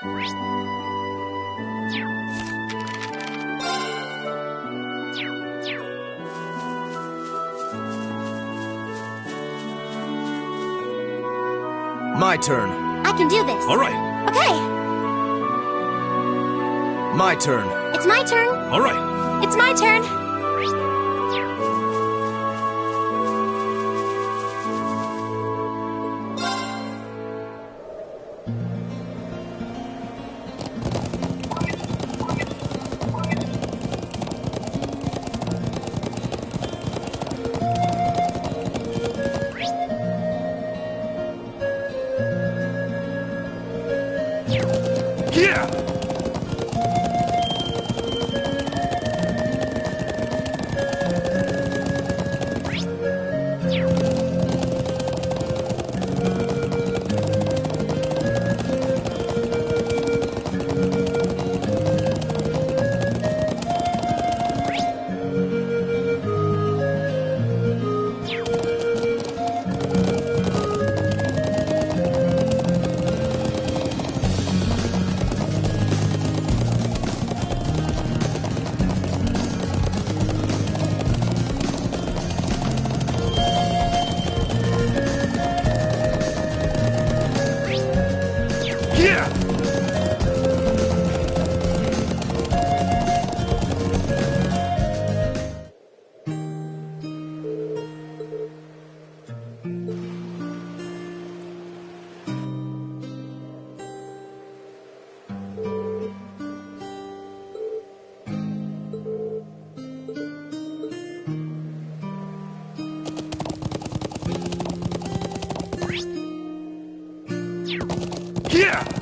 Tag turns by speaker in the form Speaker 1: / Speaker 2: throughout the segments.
Speaker 1: My turn.
Speaker 2: I can do this.
Speaker 3: All right.
Speaker 2: Okay.
Speaker 1: My turn.
Speaker 2: It's my turn.
Speaker 3: All right.
Speaker 2: It's my turn.
Speaker 3: Yeah! Yeah! Yeah!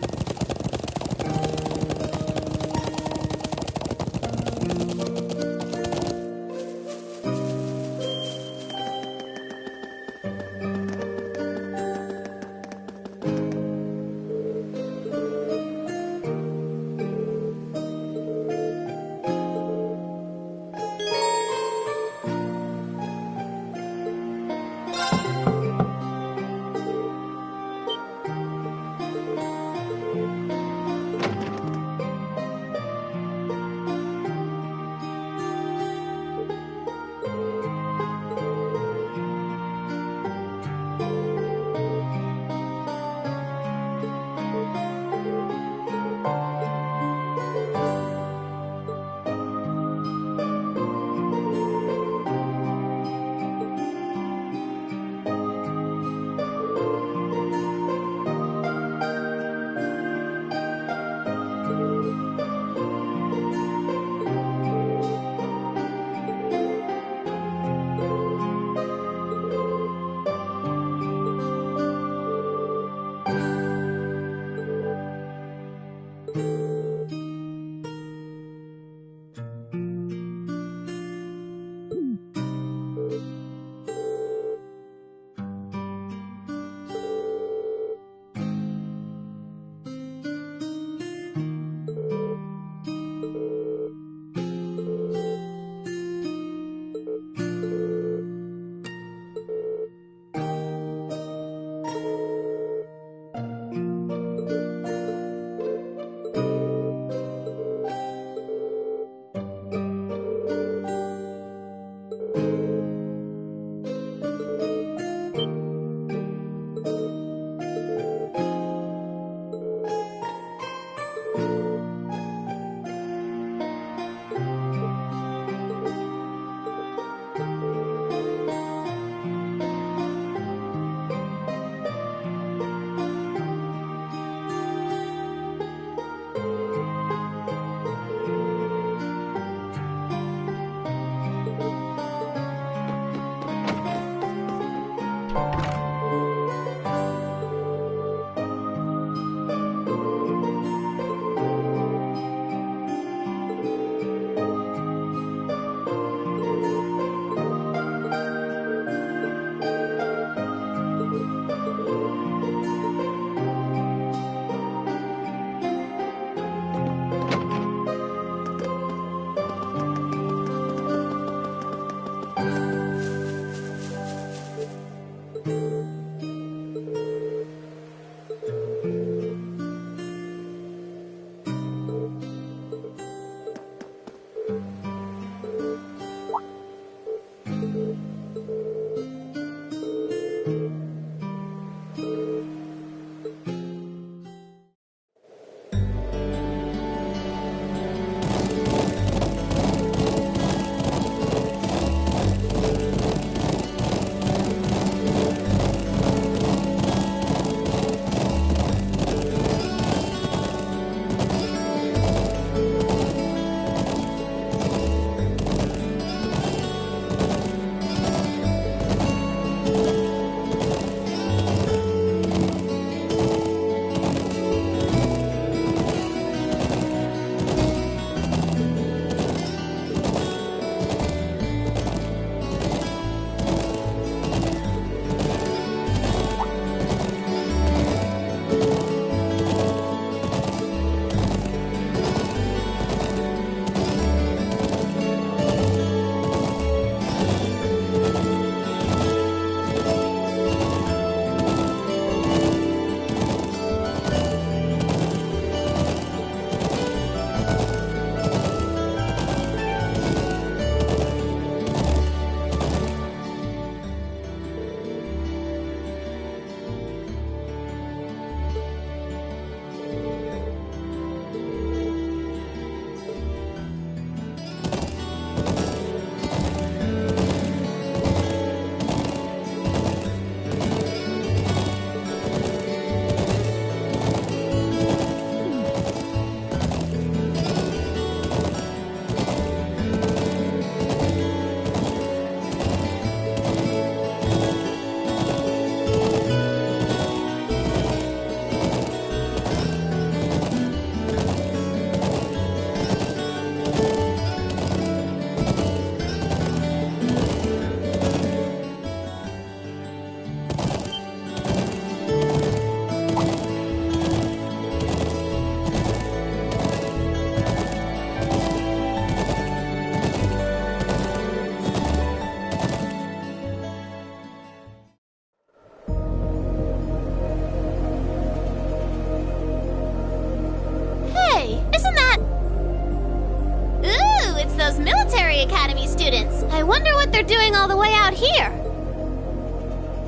Speaker 2: Military Academy students. I wonder what they're doing all the way out here.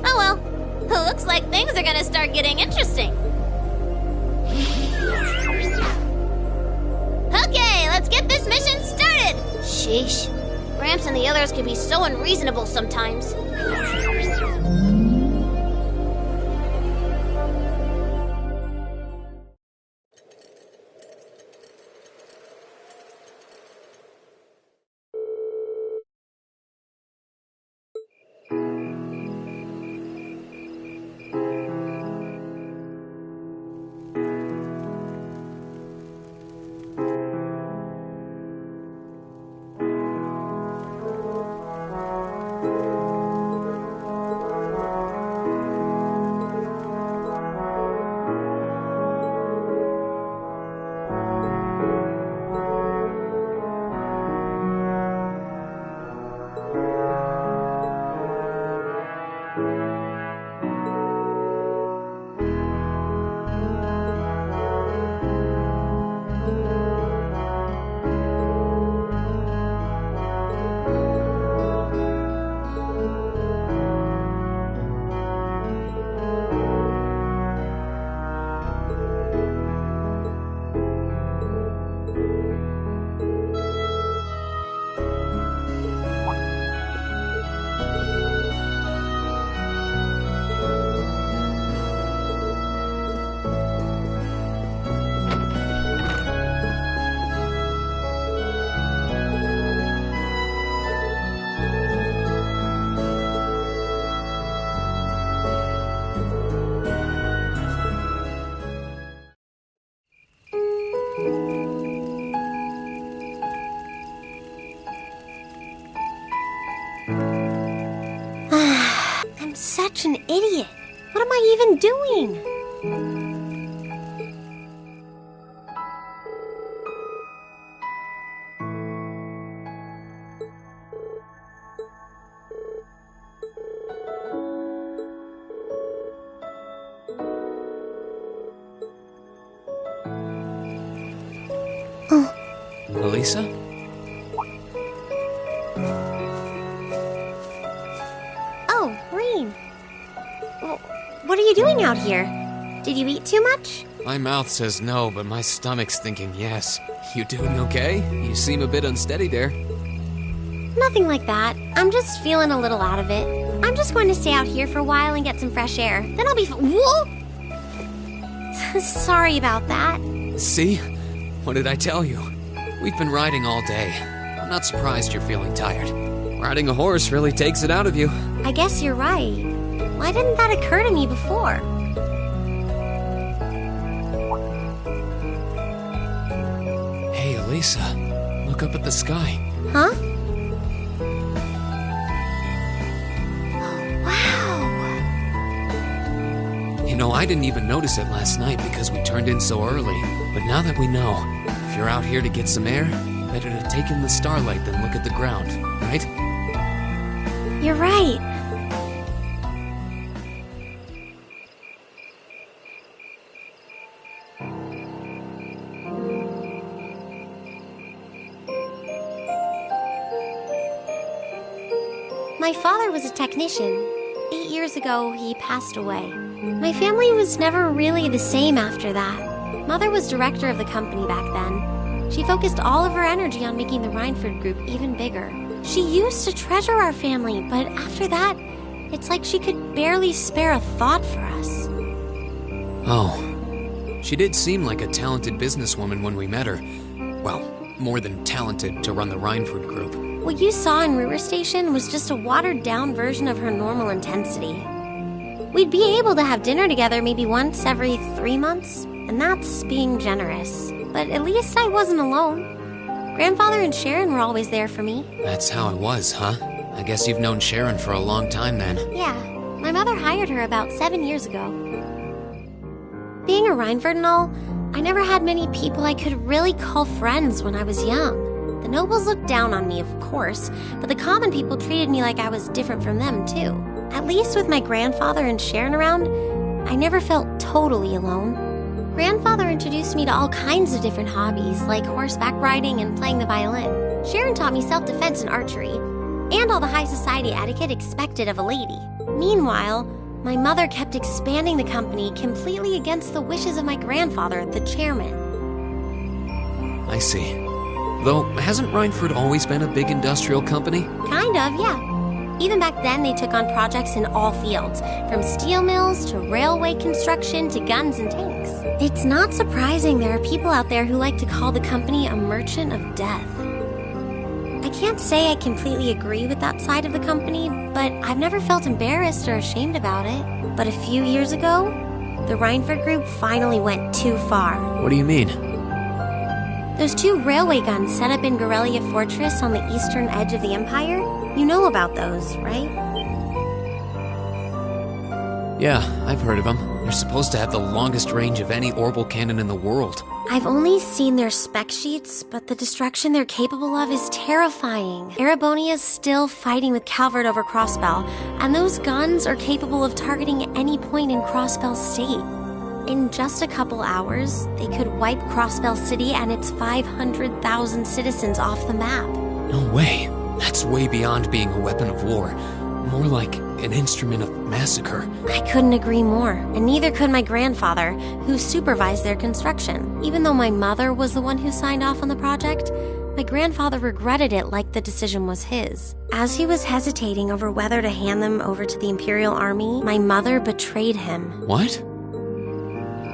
Speaker 2: Oh well, looks like things are gonna start getting interesting. Okay, let's get this mission started! Sheesh. Gramps and the others can be so unreasonable sometimes. I'm such an idiot. What am I even doing?
Speaker 1: Elisa?
Speaker 2: Oh, Reem. What are you doing out here? Did you eat too much?
Speaker 1: My mouth says no, but my stomach's thinking yes. You doing okay? You seem a bit unsteady there.
Speaker 2: Nothing like that. I'm just feeling a little out of it. I'm just going to stay out here for a while and get some fresh air. Then I'll be Whoa! Sorry about that.
Speaker 1: See? What did I tell you? We've been riding all day. I'm not surprised you're feeling tired. Riding a horse really takes it out of you.
Speaker 2: I guess you're right. Why didn't that occur to me before?
Speaker 1: Hey, Elisa. Look up at the sky.
Speaker 2: Huh? Oh, wow.
Speaker 1: You know, I didn't even notice it last night because we turned in so early. But now that we know, if you're out here to get some air, better to take in the starlight than look at the ground, right?
Speaker 2: You're right. My father was a technician. 8 years ago, he passed away. My family was never really the same after that. Mother was director of the company back then. She focused all of her energy on making the Rhineford group even bigger. She used to treasure our family, but after that, it's like she could barely spare a thought for us.
Speaker 1: Oh. She did seem like a talented businesswoman when we met her. Well, more than talented to run the Rhineford group.
Speaker 2: What you saw in River Station was just a watered-down version of her normal intensity. We'd be able to have dinner together maybe once every 3 months, and that's being generous. But at least I wasn't alone. Grandfather and Sharon were always there for me.
Speaker 1: That's how it was, huh? I guess you've known Sharon for a long time then.
Speaker 2: Yeah, my mother hired her about 7 years ago. Being a Rhineford and all, I never had many people I could really call friends when I was young. The nobles looked down on me, of course, but the common people treated me like I was different from them, too. At least with my grandfather and Sharon around, I never felt totally alone. Grandfather introduced me to all kinds of different hobbies, like horseback riding and playing the violin. Sharon taught me self-defense and archery, and all the high society etiquette expected of a lady. Meanwhile, my mother kept expanding the company completely against the wishes of my grandfather, the chairman.
Speaker 1: I see. Though, hasn't Rhineford always been a big industrial company?
Speaker 2: Kind of, yeah. Even back then, they took on projects in all fields, from steel mills to railway construction to guns and tanks. It's not surprising there are people out there who like to call the company a merchant of death. I can't say I completely agree with that side of the company, but I've never felt embarrassed or ashamed about it. But a few years ago, the Rhineford Group finally went too far.
Speaker 1: What do you mean?
Speaker 2: Those 2 railway guns set up in Guerrilla Fortress on the eastern edge of the Empire, you know about those, right?
Speaker 1: Yeah, I've heard of them. They're supposed to have the longest range of any orbital cannon in the world.
Speaker 2: I've only seen their spec sheets, but the destruction they're capable of is terrifying. Erebonia's still fighting with Calvert over Crossbell, and those guns are capable of targeting any point in Crossbell State. In just a couple hours, they could wipe Crossbell City and its 500,000 citizens off the map.
Speaker 1: No way. That's way beyond being a weapon of war. More like an instrument of massacre.
Speaker 2: I couldn't agree more, and neither could my grandfather, who supervised their construction. Even though my mother was the one who signed off on the project, my grandfather regretted it like the decision was his. As he was hesitating over whether to hand them over to the Imperial Army, my mother betrayed him.
Speaker 1: What?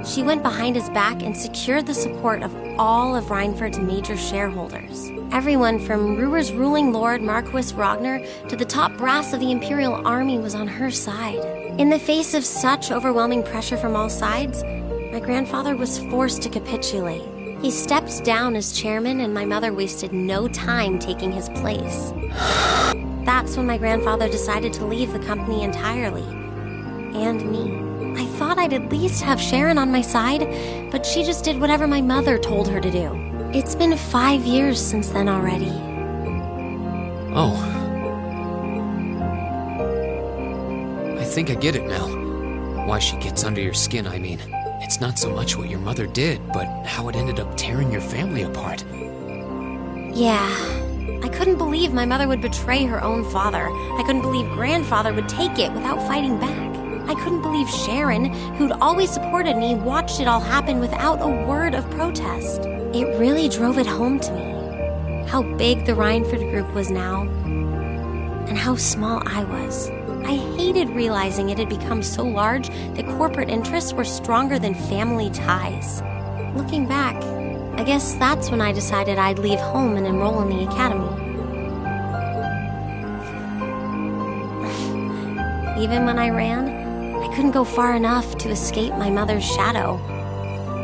Speaker 2: She went behind his back and secured the support of all of Rhineford's major shareholders. Everyone from Ruhr's ruling lord Marquis Ragnar to the top brass of the Imperial Army was on her side. In the face of such overwhelming pressure from all sides, my grandfather was forced to capitulate. He stepped down as chairman, and my mother wasted no time taking his place. That's when my grandfather decided to leave the company entirely. And me. I thought I'd at least have Sharon on my side, but she just did whatever my mother told her to do. It's been 5 years since then already.
Speaker 1: Oh. I think I get it now. Why she gets under your skin, I mean. It's not so much what your mother did, but how it ended up tearing your family apart.
Speaker 2: Yeah. I couldn't believe my mother would betray her own father. I couldn't believe grandfather would take it without fighting back. I couldn't believe Sharon, who'd always supported me, watched it all happen without a word of protest. It really drove it home to me. How big the Rhineford Group was now, and how small I was. I hated realizing it had become so large that corporate interests were stronger than family ties. Looking back, I guess that's when I decided I'd leave home and enroll in the academy. Even when I ran, I couldn't go far enough to escape my mother's shadow,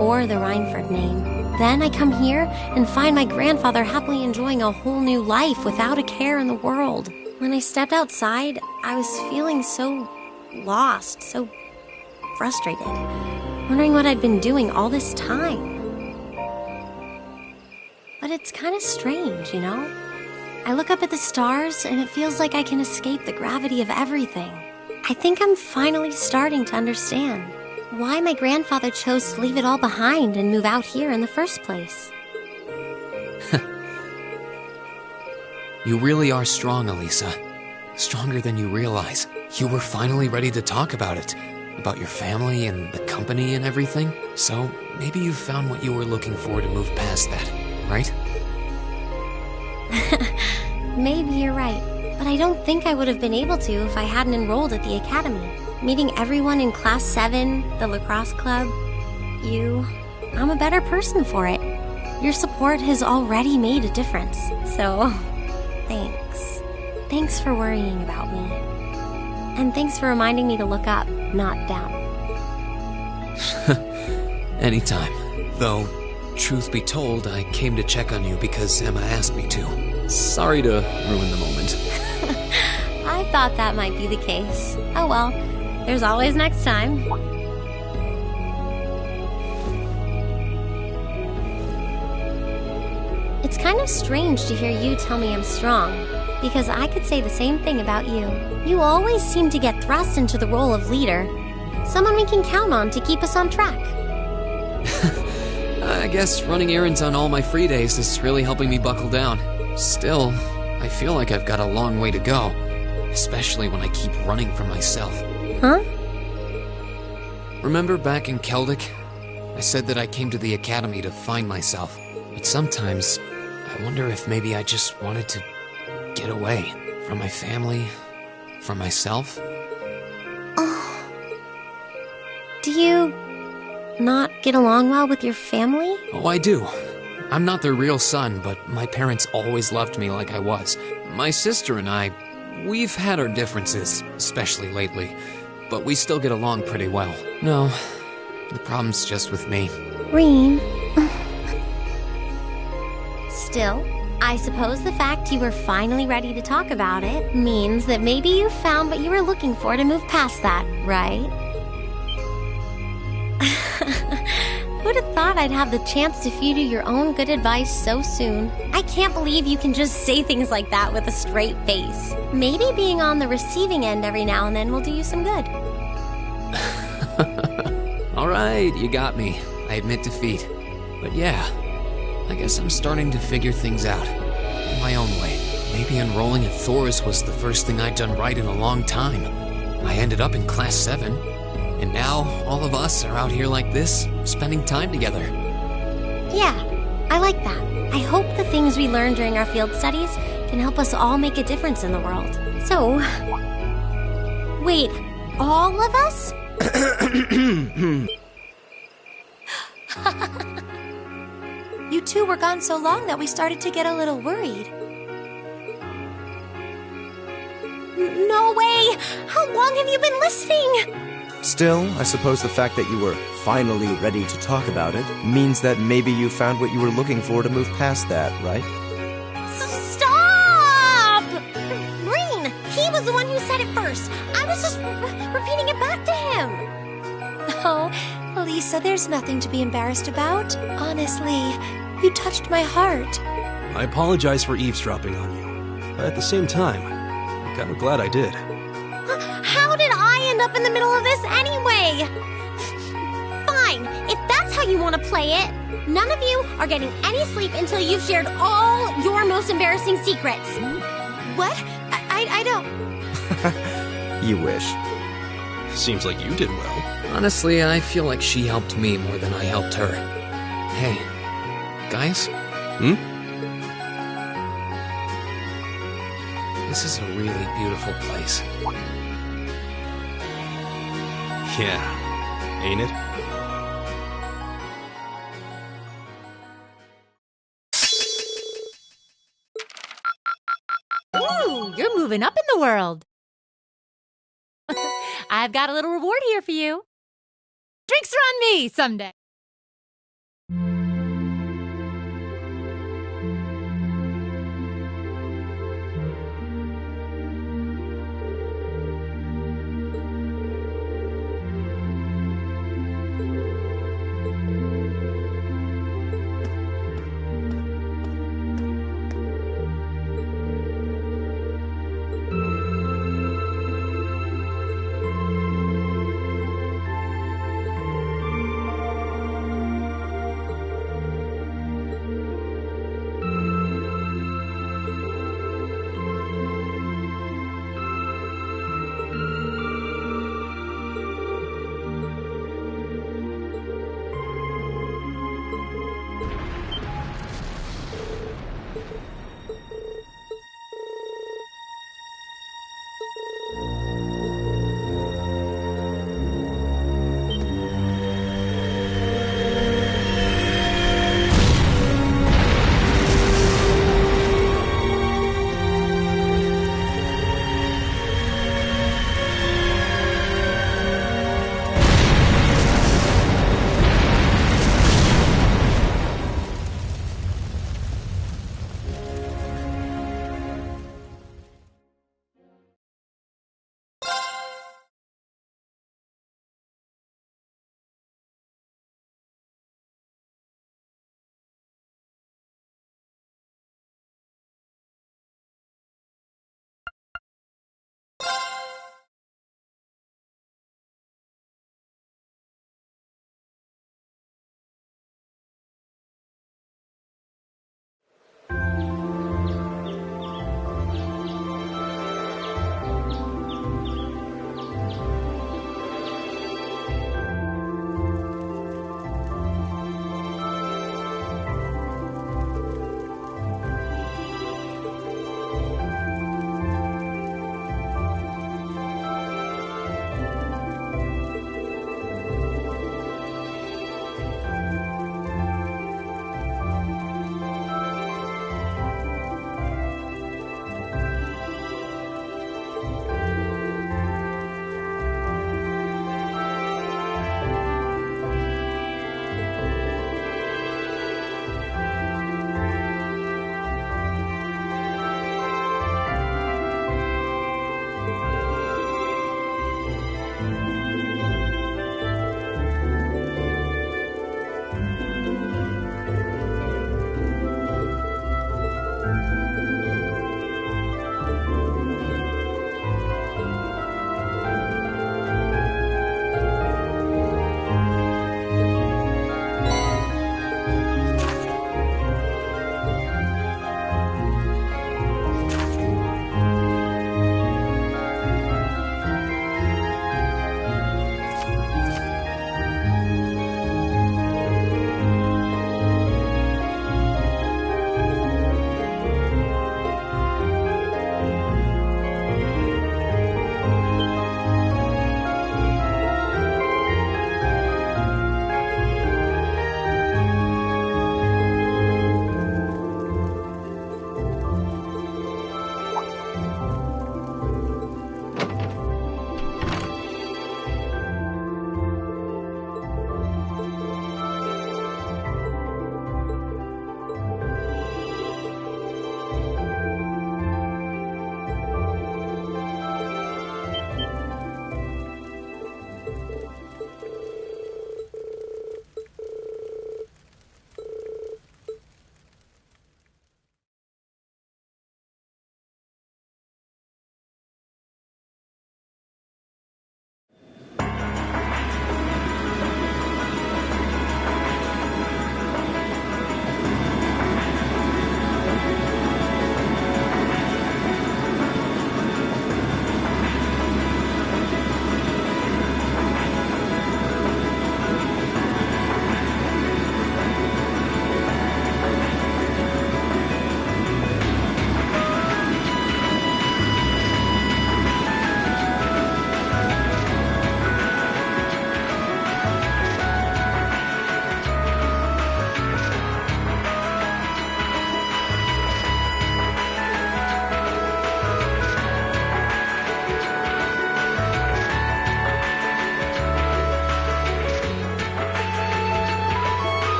Speaker 2: or the Rhineford name. Then I come here and find my grandfather happily enjoying a whole new life without a care in the world. When I stepped outside, I was feeling so lost, so frustrated, wondering what I'd been doing all this time. But it's kind of strange, you know? I look up at the stars and it feels like I can escape the gravity of everything. I think I'm finally starting to understand why my grandfather chose to leave it all behind and move out here in the first place.
Speaker 1: You really are strong, Elisa. Stronger than you realize. You were finally ready to talk about it. About your family and the company and everything. So maybe you found what you were looking for to move past that, right?
Speaker 2: Maybe you're right. But I don't think I would have been able to if I hadn't enrolled at the academy. Meeting everyone in Class 7, the lacrosse club, you, I'm a better person for it. Your support has already made a difference. So, thanks. Thanks for worrying about me. And thanks for reminding me to look up, not down.
Speaker 1: Anytime. Though, truth be told, I came to check on you because Emma asked me to. Sorry to ruin the moment.
Speaker 2: I thought that might be the case. Oh well, there's always next time. It's kind of strange to hear you tell me I'm strong, because I could say the same thing about you. You always seem to get thrust into the role of leader, someone we can count on to keep us on track.
Speaker 1: I guess running errands on all my free days is really helping me buckle down. Still, I feel like I've got a long way to go, especially when I keep running from myself.
Speaker 2: Huh?
Speaker 1: Remember back in Keldic? I said that I came to the academy to find myself, but sometimes I wonder if maybe I just wanted to get away from my family, from myself.
Speaker 2: Oh. Do you not get along well with your family?
Speaker 1: Oh, I do. I'm not their real son, but my parents always loved me like I was. My sister and I, we've had our differences, especially lately, but we still get along pretty well. No, the problem's just with me.
Speaker 2: Reen. Still, I suppose the fact you were finally ready to talk about it means that maybe you found what you were looking for to move past that, right? Who'd have thought I'd have the chance to feed you your own good advice so soon? I can't believe you can just say things like that with a straight face. Maybe being on the receiving end every now and then will do you some good.
Speaker 1: Alright, you got me. I admit defeat. But yeah, I guess I'm starting to figure things out. In my own way. Maybe enrolling at Thor's was the first thing I'd done right in a long time. I ended up in Class 7. And now, all of us are out here like this, spending time together.
Speaker 2: Yeah, I like that. I hope the things we learned during our field studies can help us all make a difference in the world. So, wait, all of us?
Speaker 4: You two were gone so long that we started to get a little worried.
Speaker 2: No way! How long have you been listening?
Speaker 5: Still, I suppose the fact that you were finally ready to talk about it means that maybe you found what you were looking for to move past that, right?
Speaker 2: Stop! Green, he was the one who said it first. I was just repeating it back to him.
Speaker 4: Oh, Lisa, there's nothing to be embarrassed about. Honestly, you touched my heart.
Speaker 6: I apologize for eavesdropping on you. But at the same time, I'm kind of glad I did.
Speaker 2: How did I end up in the middle of this anyway? Fine, if that's how you want to play it. None of you are getting any sleep until you've shared all your most embarrassing secrets.
Speaker 4: What? I don't...
Speaker 5: You wish.
Speaker 6: Seems like you did well.
Speaker 1: Honestly, I feel like she helped me more than I helped her. Hey, guys? This is a really beautiful place.
Speaker 6: Yeah, ain't it?
Speaker 7: Ooh, you're moving up in the world. I've got a little reward here for you. Drinks are on me someday.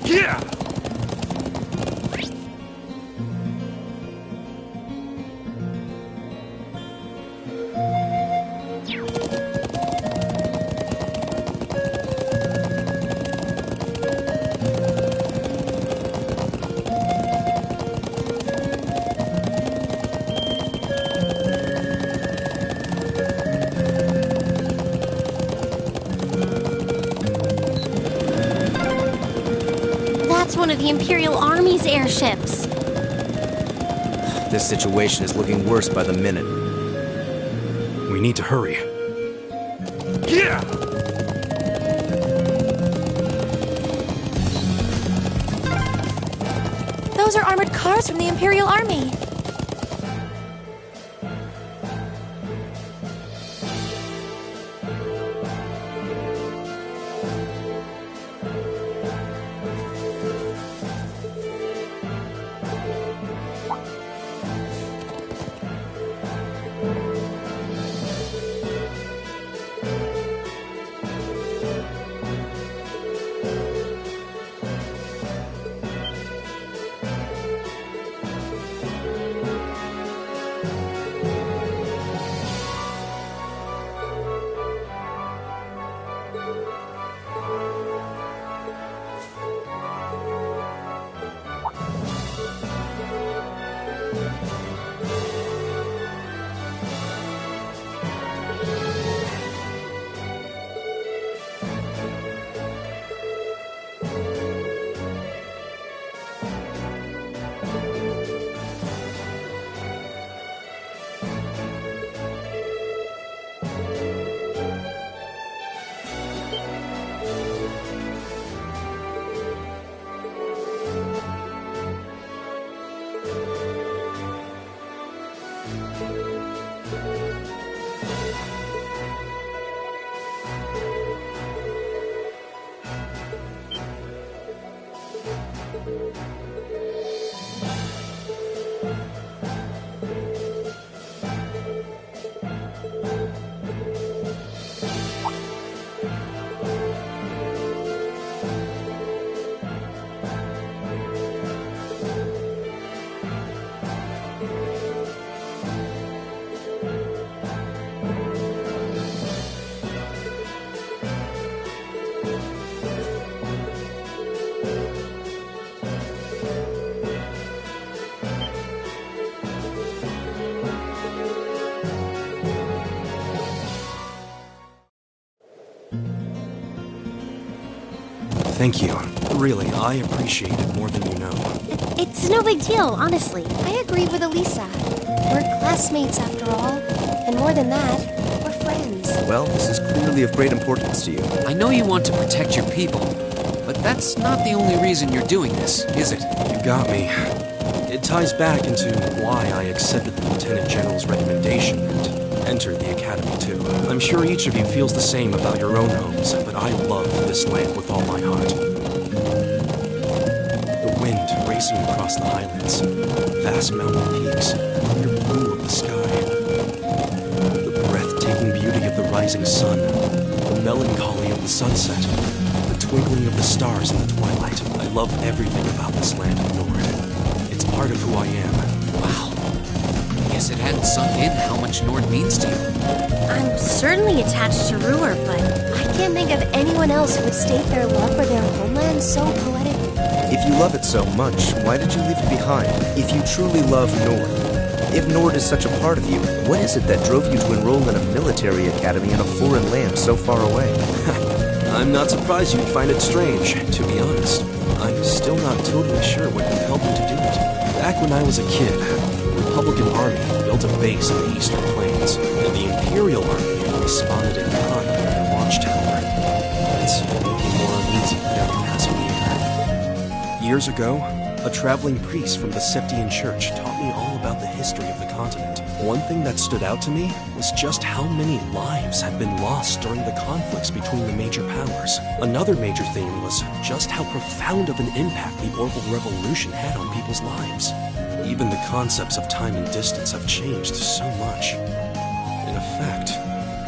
Speaker 3: Yeah!
Speaker 2: That's one of the Imperial Army's airships.
Speaker 5: This situation is looking worse by the minute.
Speaker 6: We need to hurry.
Speaker 3: Yeah!
Speaker 4: Those are armored cars from the Imperial Army.
Speaker 6: Thank you. Really, I appreciate it more than you know.
Speaker 2: It's no big deal, honestly.
Speaker 4: I agree with Elisa. We're classmates after all. And more than that, we're friends.
Speaker 5: Well, this is clearly of great importance to you.
Speaker 1: I know you want to protect your people, but that's not the only reason you're doing this, is it?
Speaker 6: You got me. It ties back into why I accepted the Lieutenant General's recommendation and entered the Academy too. I'm sure each of you feels the same about your own homes, but I love this land with all my heart. The wind racing across the highlands, vast mountain peaks, the blue of the sky, the breathtaking beauty of the rising sun, the melancholy of the sunset, the twinkling of the stars in the twilight. I love everything about this land of Nord. It's part of who I am.
Speaker 1: Wow. I guess it hadn't sunk in how much Nord means to you.
Speaker 2: I'm certainly attached to Ruhr, but
Speaker 4: I can't think of anyone else who would state their love for their homeland so poetically.
Speaker 5: If you love it so much, why did you leave it behind? If you truly love Nord, if Nord is such a part of you, what is it that drove you to enroll in a military academy in a foreign land so far away?
Speaker 6: I'm not surprised you'd find it strange, to be honest. I'm still not totally sure what compelled me to do it. Back when I was a kid, the Republican Army built a base in the Eastern Plains, and the Imperial Army responded in kind with their watchtower. It's making me more uneasy with every passing year. Years ago, a traveling priest from the Septian Church taught me all about the history of the continent. One thing that stood out to me was just how many lives have been lost during the conflicts between the major powers. Another major theme was just how profound of an impact the Orbital Revolution had on people's lives. Even the concepts of time and distance have changed so much. In effect,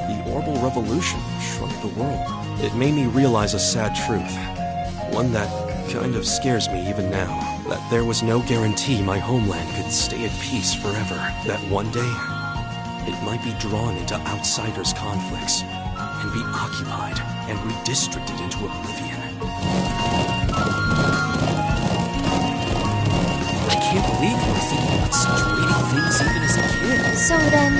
Speaker 6: the Orbital Revolution shrunk the world. It made me realize a sad truth, one that kind of scares me even now. That there was no guarantee my homeland could stay at peace forever. That one day, it might be drawn into outsiders' conflicts and be occupied and redistricted into oblivion.
Speaker 1: I can't believe you were thinking about such weighty things even as a kid.
Speaker 2: So then,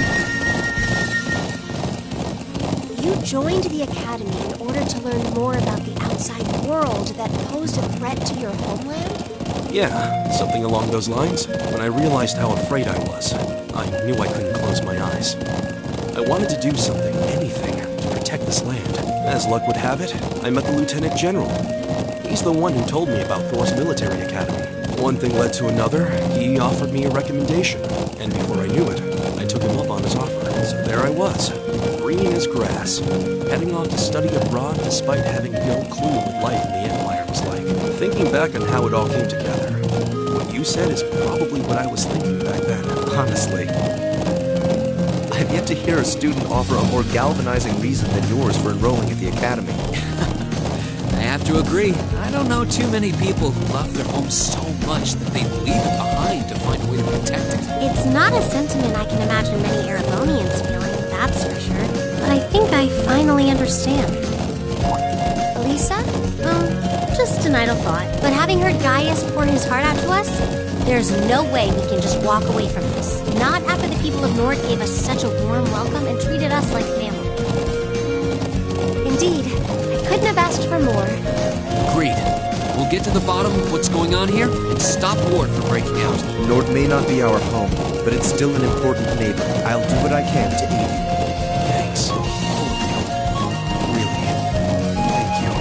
Speaker 2: you joined the Academy in order to learn more about the outside world that posed a threat to your homeland?
Speaker 6: Yeah, something along those lines. When I realized how afraid I was, I knew I couldn't close my eyes. I wanted to do something, anything, to protect this land. As luck would have it, I met the Lieutenant General. He's the one who told me about Thor's military academy. One thing led to another, he offered me a recommendation, and before I knew it, I took him up on his offer. So there I was, green as grass, heading off to study abroad despite having no clue what life in the Empire was like. Thinking back on how it all came together, what you said is probably what I was thinking back then.
Speaker 5: Honestly, I've yet to hear a student offer a more galvanizing reason than yours for enrolling at the Academy.
Speaker 1: I have to agree. I don't know too many people who love their home so much that they'd leave it behind to find a way to protect it.
Speaker 2: It's not a sentiment I can imagine many Aragonians feeling, that's for sure. But I think I finally understand. Elisa? Just an idle thought. But having heard Gaius pour his heart out to us, there's no way we can just walk away from this. Not after the people of Nord gave us such a warm welcome and treated us like family. Indeed, I couldn't have asked for more.
Speaker 1: Agreed. We'll get to the bottom of what's going on here and stop Ward from breaking out.
Speaker 5: Nord may not be our home, but it's still an important neighbor. I'll do what I can to aid you.
Speaker 6: Thanks. All of you. Really. Thank you.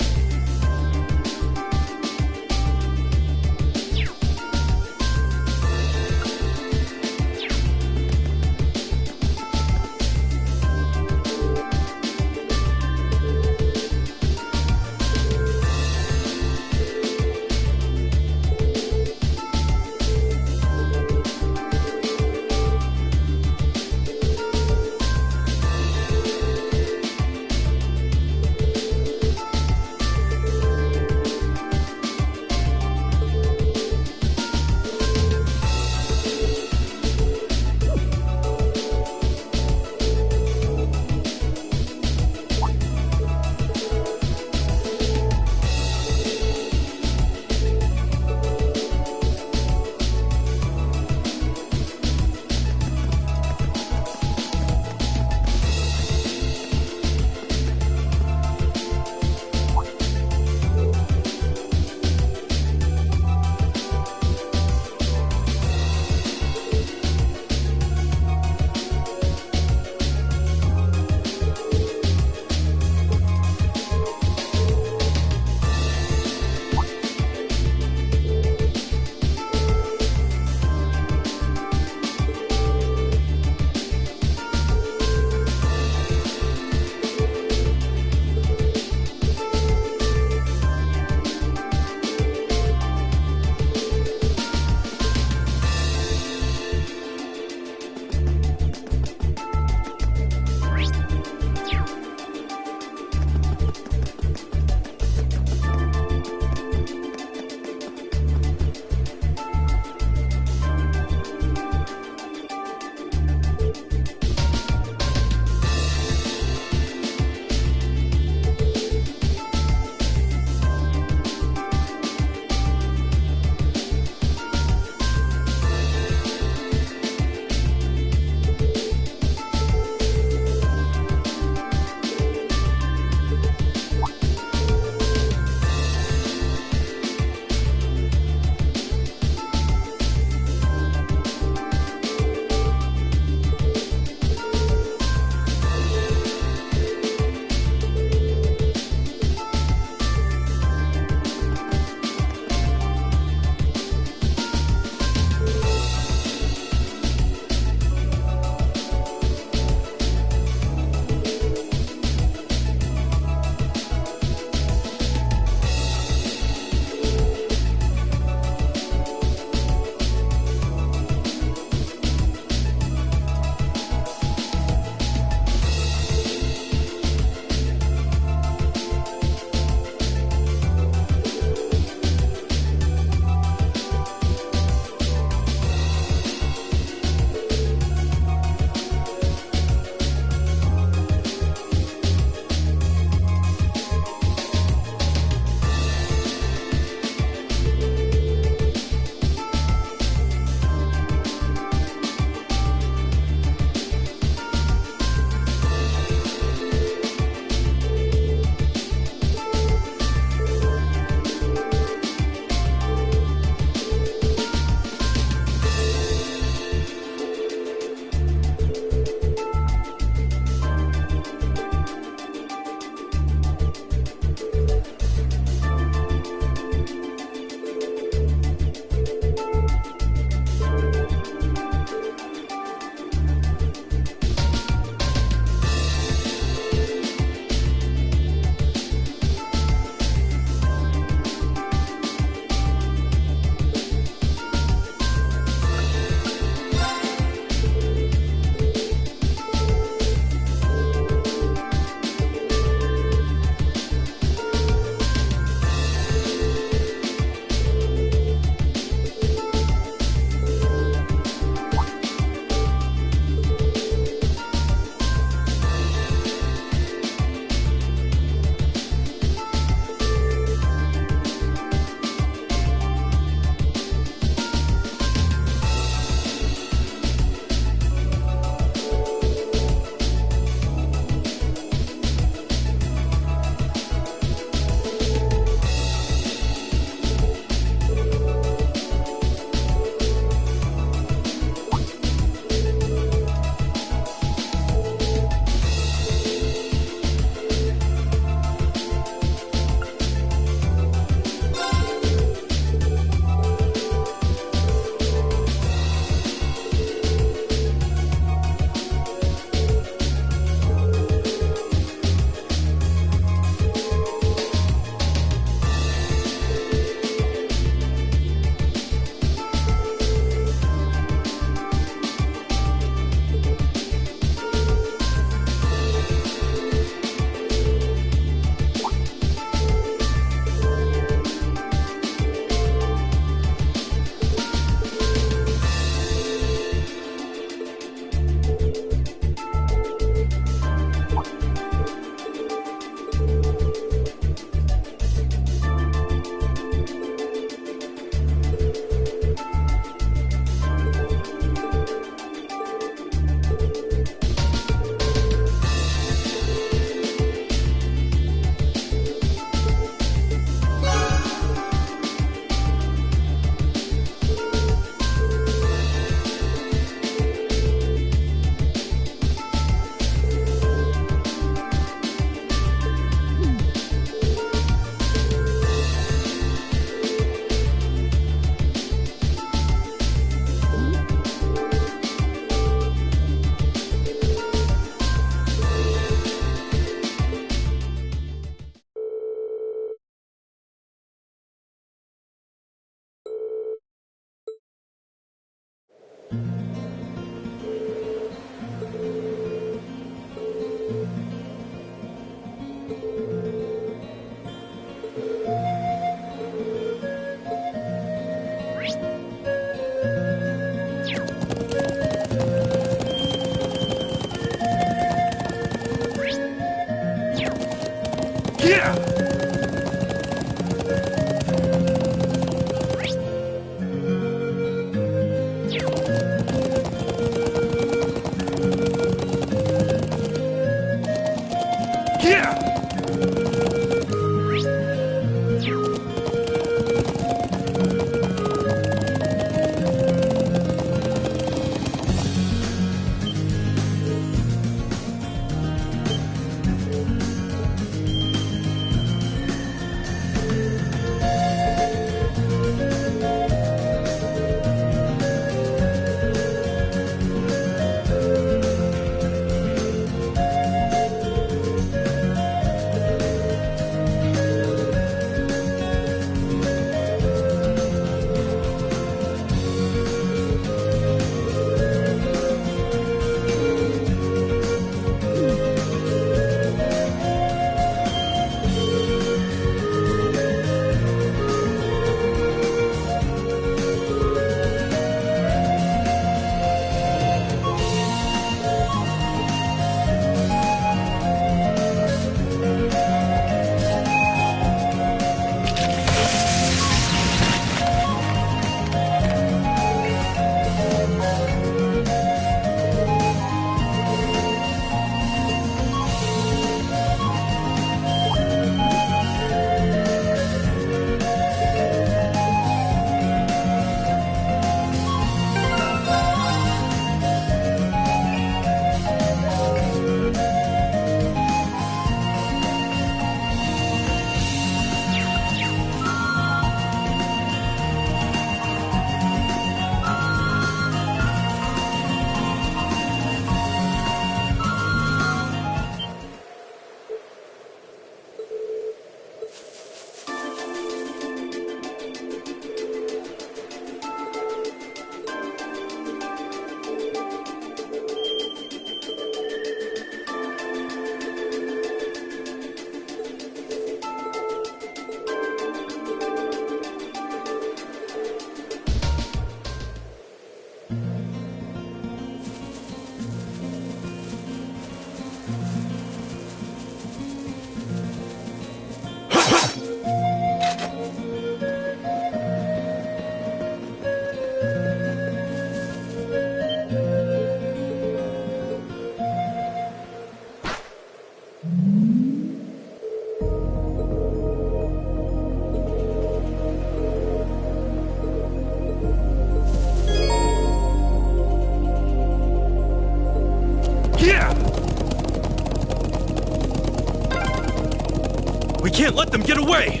Speaker 6: can't let them get away!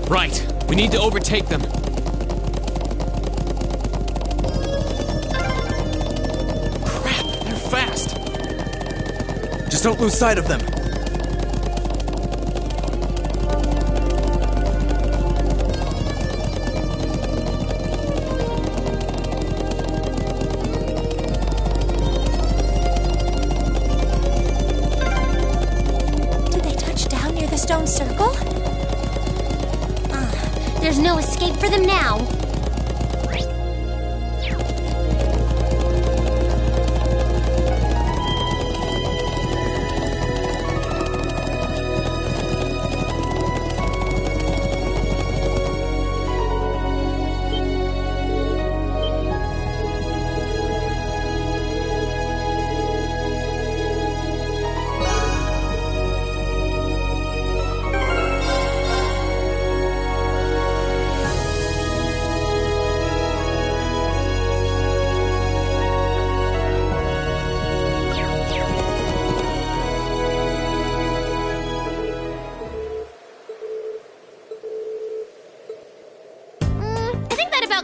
Speaker 1: Right. We need to overtake them. Crap, they're fast.
Speaker 5: Just don't lose sight of them.
Speaker 4: Did they touch down near the stone circle?
Speaker 2: There's no escape for them now.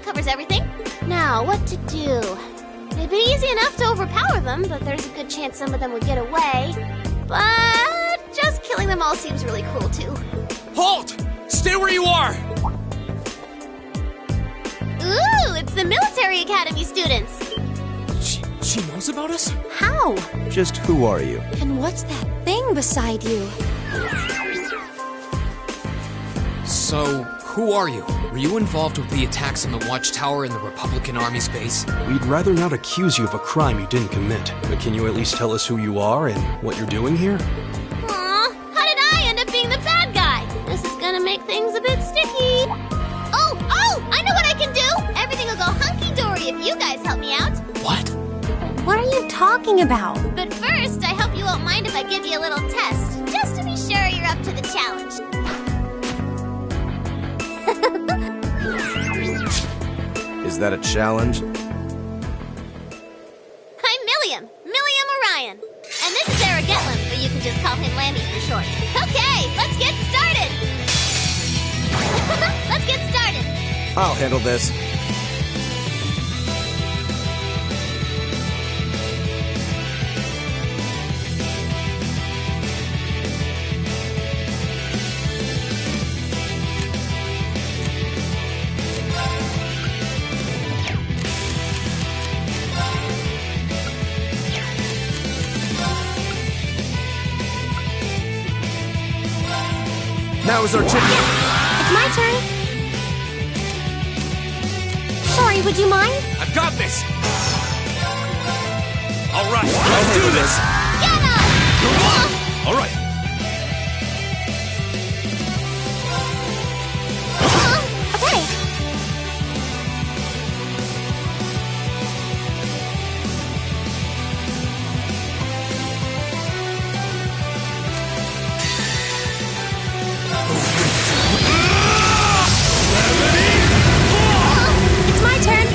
Speaker 2: Covers everything. Now, what to do? It'd be easy enough to overpower them, but there's a good chance some of them would get away. But just killing them all seems really cruel, too.
Speaker 1: Halt! Stay where you are!
Speaker 2: Ooh, it's the military academy students.
Speaker 1: She knows about us?
Speaker 4: How?
Speaker 5: Just who are you?
Speaker 4: And what's that thing beside you?
Speaker 1: So, who are you? Were you involved with the attacks on the Watchtower and the Republican Army's base?
Speaker 6: We'd rather not accuse you of a crime you didn't commit, but can you at least tell us who you are and what you're doing here?
Speaker 2: Aw, how did I end up being the bad guy? This is gonna make things a bit sticky. Oh, I know what I can do! Everything will go hunky-dory if you guys help me out.
Speaker 1: What?
Speaker 2: What are you talking about? But first, I hope you won't mind if I give you a little test, just to be sure you're up to the challenge.
Speaker 5: Is that a challenge?
Speaker 2: I'm Milliam Orion. And this is Eric Getlam, but you can just call him Lammy for short. Okay, let's get started! Let's get started!
Speaker 5: I'll handle this. Now is our chance.
Speaker 2: It's my turn. Sorry, would you mind?
Speaker 1: I've got this! Alright, let's do this!
Speaker 2: Get us!
Speaker 1: Alright.
Speaker 2: Okay.
Speaker 4: It's my turn.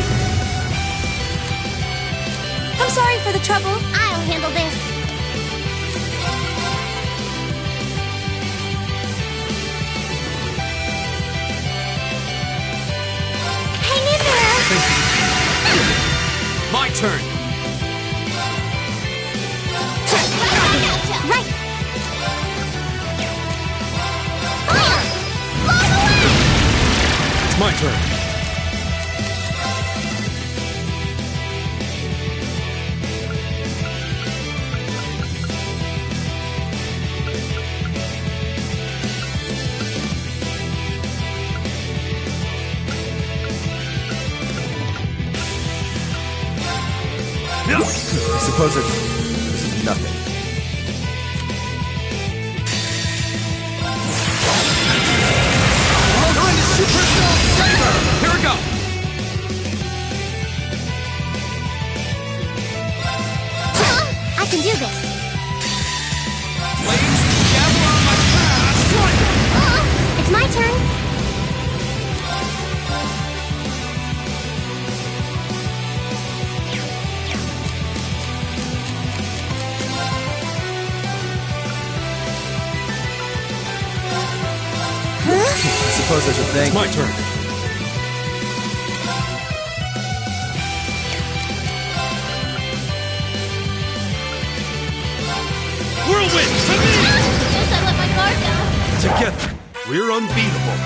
Speaker 4: I'm sorry for the trouble.
Speaker 2: I'll handle this. Hang in there.
Speaker 1: My turn!
Speaker 2: Right.
Speaker 6: It's my turn.
Speaker 5: I suppose this is nothing.
Speaker 1: Here we go!
Speaker 2: I can do this.
Speaker 1: Flames, gather on my path!
Speaker 2: It's my turn.
Speaker 5: suppose I should thank
Speaker 6: It's my turn.
Speaker 3: Whirlwind, to me!
Speaker 2: Guess I let my guard down.
Speaker 3: Together, we're unbeatable.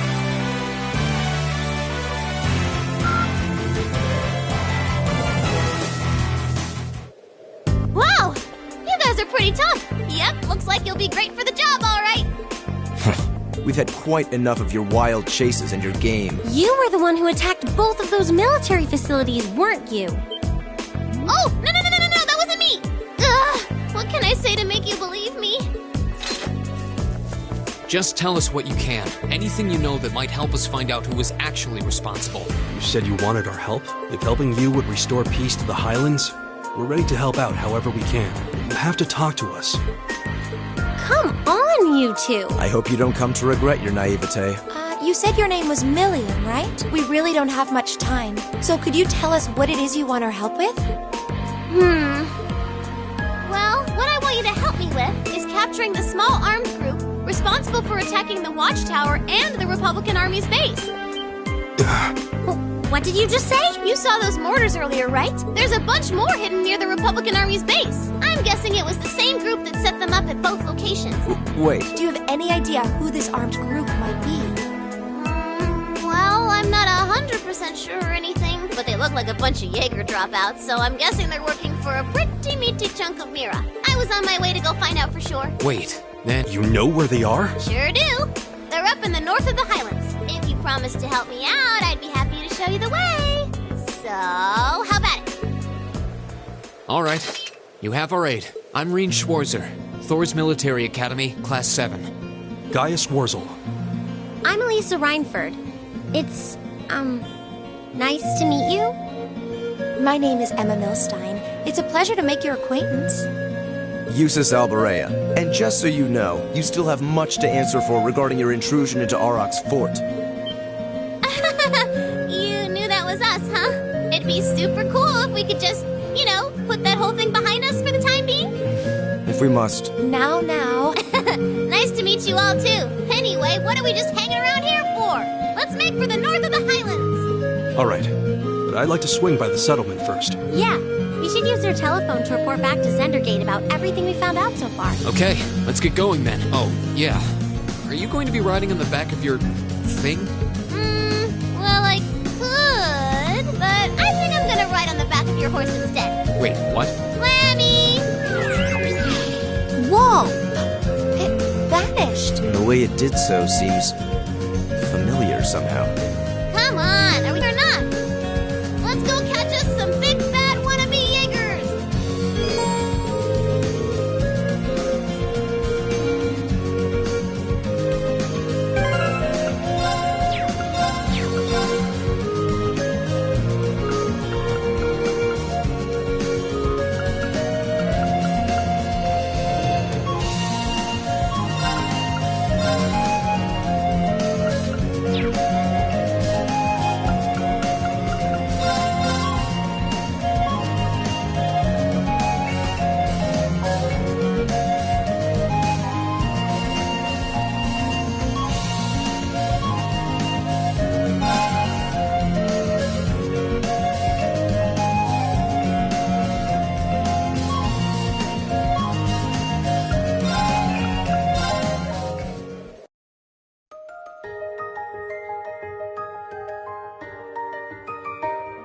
Speaker 2: Wow! You guys are pretty tough. Yep, looks like you'll be great for the job, all right.
Speaker 5: We've had quite enough of your wild chases and your game.
Speaker 2: You were the one who attacked both of those military facilities, weren't you? Oh, no, that wasn't me! Ugh, what can I say to make you believe me?
Speaker 1: Just tell us what you can. Anything you know that might help us find out who was actually responsible.
Speaker 6: You said you wanted our help? If helping you would restore peace to the Highlands, we're ready to help out however we can. You have to talk to us.
Speaker 2: Come on, you two.
Speaker 5: I hope you don't come to regret your naivete.
Speaker 4: You said your name was Million, right? We really don't have much time. So could you tell us what it is you want our help with?
Speaker 2: Well, what I want you to help me with is capturing the small armed group responsible for attacking the Watchtower and the Republican Army's base. What did you just say? You saw those mortars earlier, right? There's a bunch more hidden near the Republican Army's base. I'm guessing it was the same group that set them up at both locations.
Speaker 5: Wait,
Speaker 4: Do you have any idea who this armed group might be?
Speaker 2: Well, I'm not 100% sure or anything, but they look like a bunch of Jaeger dropouts, so I'm guessing they're working for a pretty meaty chunk of Mira. I was on my way to go find out for sure.
Speaker 1: Wait, then
Speaker 6: You know where they are?
Speaker 2: Sure do. They're up in the north of the Highlands. If you promise to help me out, I'd be happy to show you the way. So, how about it?
Speaker 1: all right. You have our aid. I'm Reen Schwarzer, Thor's Military Academy, Class 7.
Speaker 6: Gaius Wurzel.
Speaker 2: I'm Elisa Reinford. It's, nice to meet you.
Speaker 4: My name is Emma Milstein. It's a pleasure to make your acquaintance.
Speaker 5: Eustace Alberea. And just so you know, you still have much to answer for regarding your intrusion into Auroch's fort.
Speaker 2: You knew that was us, huh? It'd be super cool if we could just, put that whole thing behind us for the time being.
Speaker 5: If we must.
Speaker 4: Now.
Speaker 2: Nice to meet you all, too. Anyway, what are we just hanging around here for? Let's make for the north of the Highlands.
Speaker 6: All right. But I'd like to swing by the settlement first.
Speaker 2: Yeah, we should use their telephone to report back to Zendergate about everything we found out so far.
Speaker 1: Okay, let's get going then. Oh, yeah. Are you going to be riding on the back of your thing?
Speaker 2: Well, I could, but I think I'm gonna ride on the back of your horse instead.
Speaker 1: Wait, what?
Speaker 2: Lammy!
Speaker 4: Whoa! It vanished.
Speaker 5: And the way it did so seems familiar somehow.